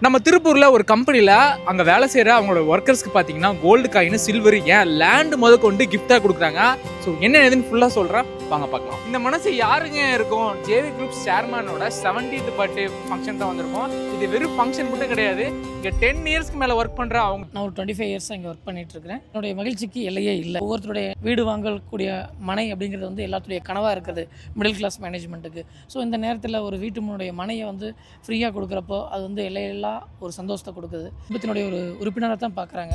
நம்ம திருப்பூர்ல ஒரு கம்பெனில அங்க வேலை செய்யற அவங்களோட ஒர்க்கர்ஸ்க்கு பாத்தீங்கன்னா கோல்டு காயின், சில்வர், ஏன் லேண்ட் முத கொண்டு கிஃப்டா கொடுக்குறாங்க. ஸோ என்ன ஏதுன்னு ஃபுல்லா சொல்றேன், வாங்க பார்க்கலாம். இந்த மனசு யாருங்க இருக்கும்? ஜேவி குரூப் சேர்மனோட 70th பர்த்டே ஃபங்க்ஷன் தான் வந்திருக்கோம். இது வெறும் ஃபங்க்ஷன் மட்டும் கிடையாது, இங்க 10 இயர்ஸ்க்கு மேல ஒர்க் பண்ற அவங்க. நான் ஒரு 25 இயர்ஸ் இங்கே ஒர்க் பண்ணிட்டு இருக்கிறேன். என்னுடைய மகிழ்ச்சிக்கு எல்லையே இல்லை. ஒவ்வொருத்தருடைய வீடு வாங்கக்கூடிய மனை அப்படிங்கிறது வந்து எல்லாத்துடைய கனவாக இருக்குது மிடில் கிளாஸ் மேனேஜ்மெண்ட்டுக்கு. ஸோ இந்த நேரத்தில் ஒரு வீட்டுடைய மனையை வந்து ஃப்ரீயாக கொடுக்குறப்போ அது வந்து எல்லையெல்லாம் ஒரு சந்தோஷத்தை கொடுக்குது. குடும்பத்தினுடைய ஒரு உறுப்பினராக தான் பார்க்குறாங்க.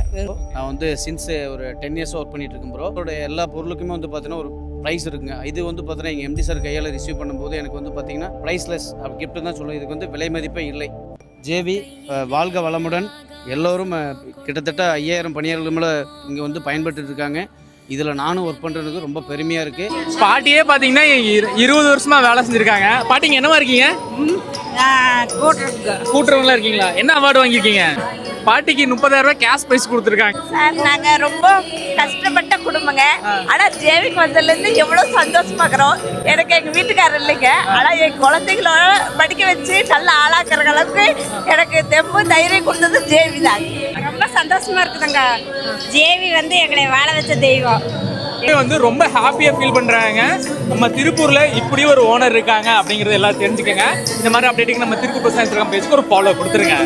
நான் வந்து சின்ஸ் ஒரு 10 இயர்ஸ் ஒர்க் பண்ணிட்டு இருக்கேன் ப்ரோ. அதோட எல்லா பொருளுக்குமே வந்து பார்த்தீங்கன்னா ஒரு ப்ரைஸ் இருக்குங்க. இது வந்து பார்த்தீங்கன்னா எங்கள் எம்டி சார் கையால் ரிசீவ் பண்ணும்போது எனக்கு வந்து பார்த்தீங்கன்னா ப்ரைஸ்லெஸ் கிஃப்ட் தான் சொல்லுவேன். இதுக்கு வந்து விலை மதிப்பே இல்லை. ஜேவி வாழ்க வளமுடன். எல்லோரும் கிட்டத்தட்ட 5000 பணியாளர்கள் மேலே இங்கே வந்து பயன்பட்டு இருக்காங்க. இதில் நானும் ஒர்க் பண்ணுறதுக்கு ரொம்ப பெருமையாக இருக்குது. பாட்டியே பார்த்தீங்கன்னா 20 வருஷமா வேலை செஞ்சுருக்காங்க. பாட்டிங்க என்னவா இருக்கீங்க? கூட்டுறவங்களா இருக்கீங்களா? என்ன அவார்டு வாங்கியிருக்கீங்க? பாட்டிக்கு 30,000 ரூபாய் கேஷ் பிரைஸ் கொடுத்துருக்காங்க. சார், நாங்கள் ரொம்ப கஷ்டப்பட்ட குடும்பங்க. ஆனால் ஜேவிக்கு வந்ததுலேருந்து எவ்வளோ சந்தோஷமாக்குறோம். எனக்கு எங்கள் வீட்டுக்காரர் இல்லைங்க, ஆனால் என் குழந்தைகளோட படிக்க வச்சு நல்ல ஆளாக்குற அளவுக்கு எனக்கு தெம்பு தைரியம் கொடுத்தது ஜேவி தான். ரொம்ப சந்தோஷமா இருக்குதுங்க. ஜேவி வந்து எங்களை வாழ வச்ச தெய்வம். வந்து ரொம்ப ஹாப்பியா ஃபீல் பண்றாங்க. நம்ம திருப்பூர்ல இப்படி ஒரு ஓனர் இருக்காங்க அப்படிங்கறது எல்லாம் தெரிஞ்சுக்கங்க. இந்த மாதிரி அப்டேட்டுக்கு நம்ம திருப்பூர் பேஜ்க்கு ஒரு ஃபாலோ கொடுத்துருங்க.